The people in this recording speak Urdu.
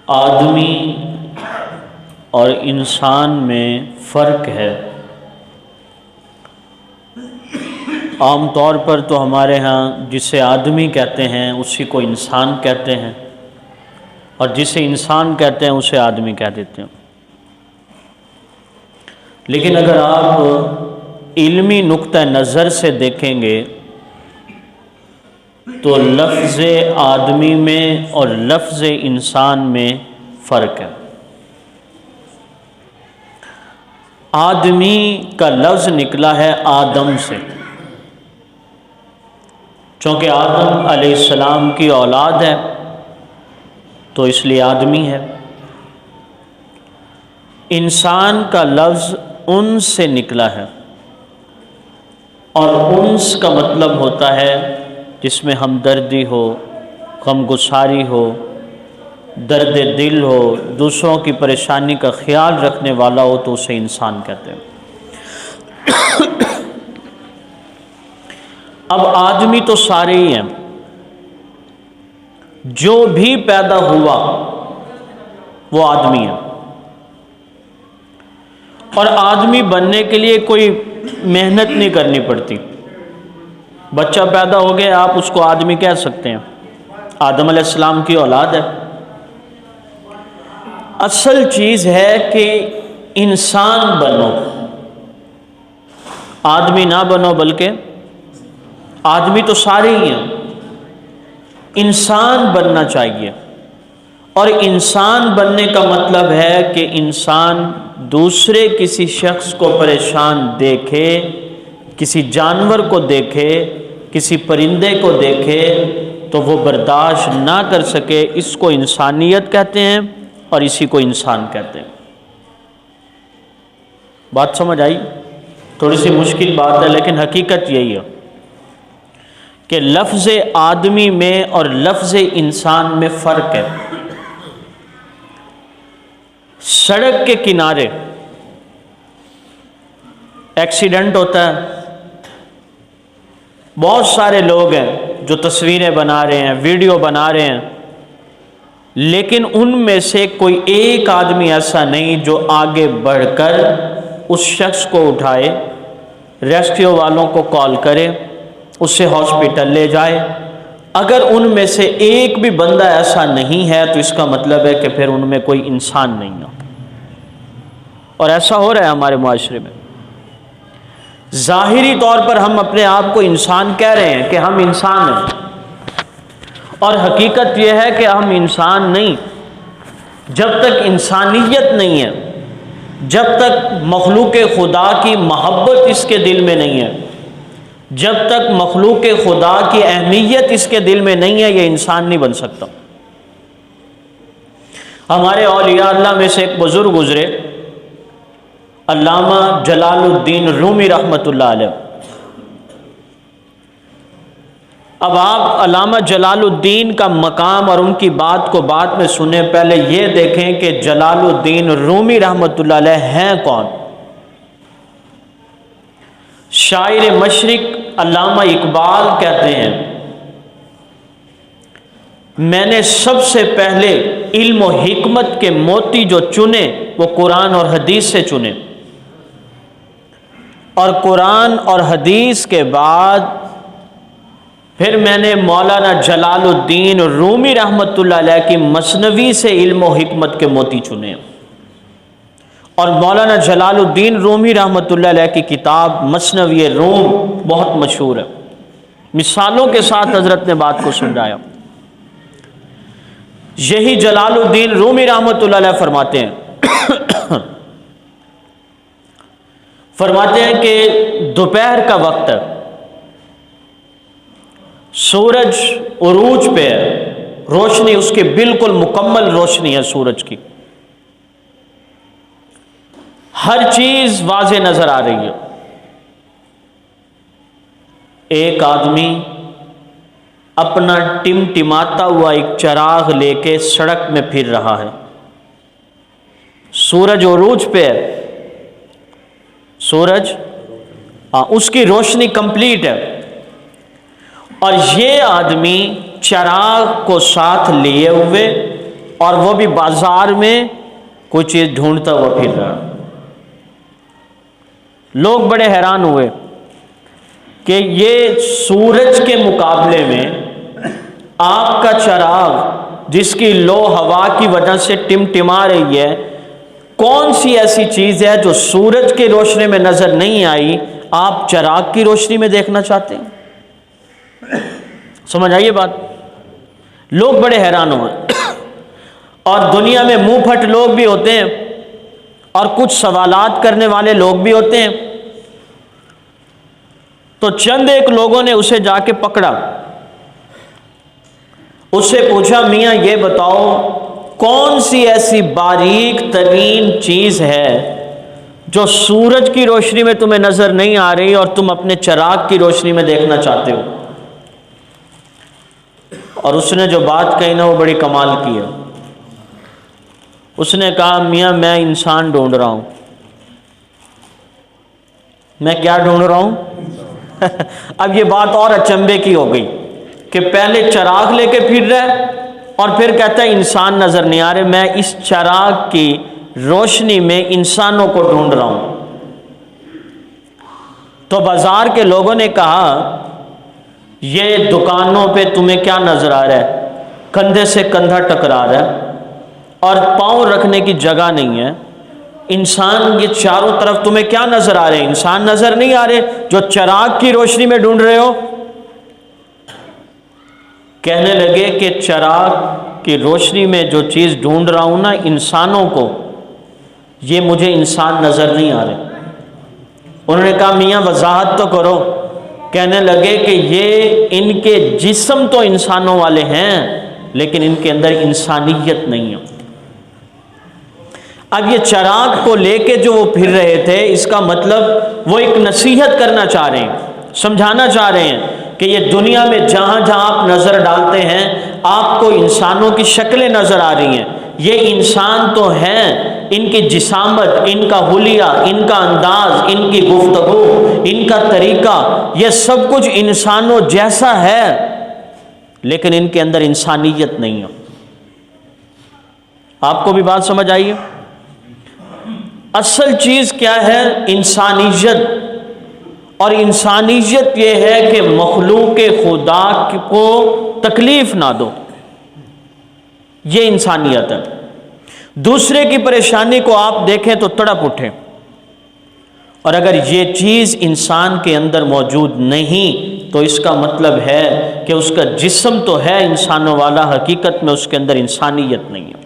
آدمی اور انسان میں فرق ہے۔ عام طور پر تو ہمارے ہاں جسے آدمی کہتے ہیں اسی کو انسان کہتے ہیں، اور جسے انسان کہتے ہیں اسے آدمی کہہ دیتے ہیں۔ لیکن اگر آپ علمی نقطہ نظر سے دیکھیں گے تو لفظ آدمی میں اور لفظ انسان میں فرق ہے۔ آدمی کا لفظ نکلا ہے آدم سے، چونکہ آدم علیہ السلام کی اولاد ہے تو اس لیے آدمی ہے۔ انسان کا لفظ انس سے نکلا ہے، اور انس کا مطلب ہوتا ہے جس میں ہمدردی ہو، غم گساری ہو، درد دل ہو، دوسروں کی پریشانی کا خیال رکھنے والا ہو تو اسے انسان کہتے ہیں۔ اب آدمی تو سارے ہی ہیں، جو بھی پیدا ہوا وہ آدمی ہے، اور آدمی بننے کے لیے کوئی محنت نہیں کرنی پڑتی۔ بچہ پیدا ہو گیا، آپ اس کو آدمی کہہ سکتے ہیں، آدم علیہ السلام کی اولاد ہے۔ اصل چیز ہے کہ انسان بنو، آدمی نہ بنو، بلکہ آدمی تو سارے ہی ہیں، انسان بننا چاہیے۔ اور انسان بننے کا مطلب ہے کہ انسان دوسرے کسی شخص کو پریشان دیکھے، کسی جانور کو دیکھے، کسی پرندے کو دیکھے تو وہ برداشت نہ کر سکے، اس کو انسانیت کہتے ہیں اور اسی کو انسان کہتے ہیں۔ بات سمجھ آئی؟ تھوڑی سی مشکل بات ہے لیکن حقیقت یہی ہے کہ لفظ آدمی میں اور لفظ انسان میں فرق ہے۔ سڑک کے کنارے ایکسیڈنٹ ہوتا ہے، بہت سارے لوگ ہیں جو تصویریں بنا رہے ہیں، ویڈیو بنا رہے ہیں، لیکن ان میں سے کوئی ایک آدمی ایسا نہیں جو آگے بڑھ کر اس شخص کو اٹھائے، ریسکیو والوں کو کال کرے، اسے ہاسپٹل لے جائے۔ اگر ان میں سے ایک بھی بندہ ایسا نہیں ہے تو اس کا مطلب ہے کہ پھر ان میں کوئی انسان نہیں ہے، اور ایسا ہو رہا ہے ہمارے معاشرے میں۔ ظاہری طور پر ہم اپنے آپ کو انسان کہہ رہے ہیں کہ ہم انسان ہیں، اور حقیقت یہ ہے کہ ہم انسان نہیں۔ جب تک انسانیت نہیں ہے، جب تک مخلوق خدا کی محبت اس کے دل میں نہیں ہے، جب تک مخلوق خدا کی اہمیت اس کے دل میں نہیں ہے، یہ انسان نہیں بن سکتا۔ ہمارے اولیاء اللہ میں سے ایک بزرگ گزرے، علامہ جلال الدین رومی رحمۃ اللہ علیہ۔ اب آپ علامہ جلال الدین کا مقام اور ان کی بات کو بعد میں سنیں، پہلے یہ دیکھیں کہ جلال الدین رومی رحمۃ اللہ علیہ ہیں کون۔ شاعر مشرق علامہ اقبال کہتے ہیں، میں نے سب سے پہلے علم و حکمت کے موتی جو چنے وہ قرآن اور حدیث سے چنے، اور قرآن اور حدیث کے بعد پھر میں نے مولانا جلال الدین رومی رحمۃ اللہ علیہ کی مثنوی سے علم و حکمت کے موتی چنے۔ اور مولانا جلال الدین رومی رحمۃ اللہ علیہ کی کتاب مثنوی روم بہت مشہور ہے، مثالوں کے ساتھ حضرت نے بات کو سمجھایا۔ یہی جلال الدین رومی رحمۃ اللہ علیہ فرماتے ہیں کہ دوپہر کا وقت ہے، سورج عروج پہ ہے، روشنی اس کی بالکل مکمل روشنی ہے سورج کی، ہر چیز واضح نظر آ رہی ہے۔ ایک آدمی اپنا ٹمٹماتا ہوا ایک چراغ لے کے سڑک میں پھر رہا ہے، سورج عروج پہ ہے، سورج اس کی روشنی کمپلیٹ ہے، اور یہ آدمی چراغ کو ساتھ لیے ہوئے اور وہ بھی بازار میں کوئی چیز ڈھونڈتا ہوا پھر رہا۔ لوگ بڑے حیران ہوئے کہ یہ سورج کے مقابلے میں آپ کا چراغ جس کی لو ہوا کی وجہ سے ٹمٹما رہی ہے، کون سی ایسی چیز ہے جو سورج کی روشنی میں نظر نہیں آئی، آپ چراغ کی روشنی میں دیکھنا چاہتے ہیں؟ سمجھ آئیے بات؟ لوگ بڑے حیران ہوئے، اور دنیا میں منہ پھٹ لوگ بھی ہوتے ہیں اور کچھ سوالات کرنے والے لوگ بھی ہوتے ہیں۔ تو چند ایک لوگوں نے اسے جا کے پکڑا، اس سے پوچھا میاں یہ بتاؤ کون سی ایسی باریک ترین چیز ہے جو سورج کی روشنی میں تمہیں نظر نہیں آ رہی اور تم اپنے چراغ کی روشنی میں دیکھنا چاہتے ہو؟ اور اس نے جو بات کہی نا وہ بڑی کمال کی ہے۔ اس نے کہا میاں میں انسان ڈھونڈ رہا ہوں۔ میں کیا ڈھونڈ رہا ہوں؟ اب یہ بات اور اچنبے کی ہو گئی کہ پہلے چراغ لے کے پھر رہا ہے اور پھر کہتا ہے انسان نظر نہیں آ رہے، میں اس چراغ کی روشنی میں انسانوں کو ڈھونڈ رہا ہوں۔ تو بازار کے لوگوں نے کہا یہ دکانوں پہ تمہیں کیا نظر آ رہا ہے؟ کندھے سے کندھا ٹکرا رہا ہے اور پاؤں رکھنے کی جگہ نہیں ہے، انسان یہ چاروں طرف تمہیں کیا نظر آ رہے ہیں؟ انسان نظر نہیں آ رہے جو چراغ کی روشنی میں ڈھونڈ رہے ہو؟ کہنے لگے کہ چراغ کی روشنی میں جو چیز ڈھونڈ رہا ہوں نا انسانوں کو، یہ مجھے انسان نظر نہیں آ رہے۔ انہوں نے کہا میاں وضاحت تو کرو۔ کہنے لگے کہ یہ ان کے جسم تو انسانوں والے ہیں لیکن ان کے اندر انسانیت نہیں ہے۔ اب یہ چراغ کو لے کے جو وہ پھر رہے تھے، اس کا مطلب وہ ایک نصیحت کرنا چاہ رہے ہیں، سمجھانا چاہ رہے ہیں کہ یہ دنیا میں جہاں جہاں آپ نظر ڈالتے ہیں آپ کو انسانوں کی شکلیں نظر آ رہی ہیں، یہ انسان تو ہیں، ان کی جسامت، ان کا حلیہ، ان کا انداز، ان کی گفتگو، ان کا طریقہ، یہ سب کچھ انسانوں جیسا ہے لیکن ان کے اندر انسانیت نہیں ہے۔ آپ کو بھی بات سمجھ آئی ہے؟ اصل چیز کیا ہے؟ انسانیت۔ اور انسانیت یہ ہے کہ مخلوق خدا کو تکلیف نہ دو، یہ انسانیت ہے۔ دوسرے کی پریشانی کو آپ دیکھیں تو تڑپ اٹھیں، اور اگر یہ چیز انسان کے اندر موجود نہیں تو اس کا مطلب ہے کہ اس کا جسم تو ہے انسانوں والا، حقیقت میں اس کے اندر انسانیت نہیں ہے۔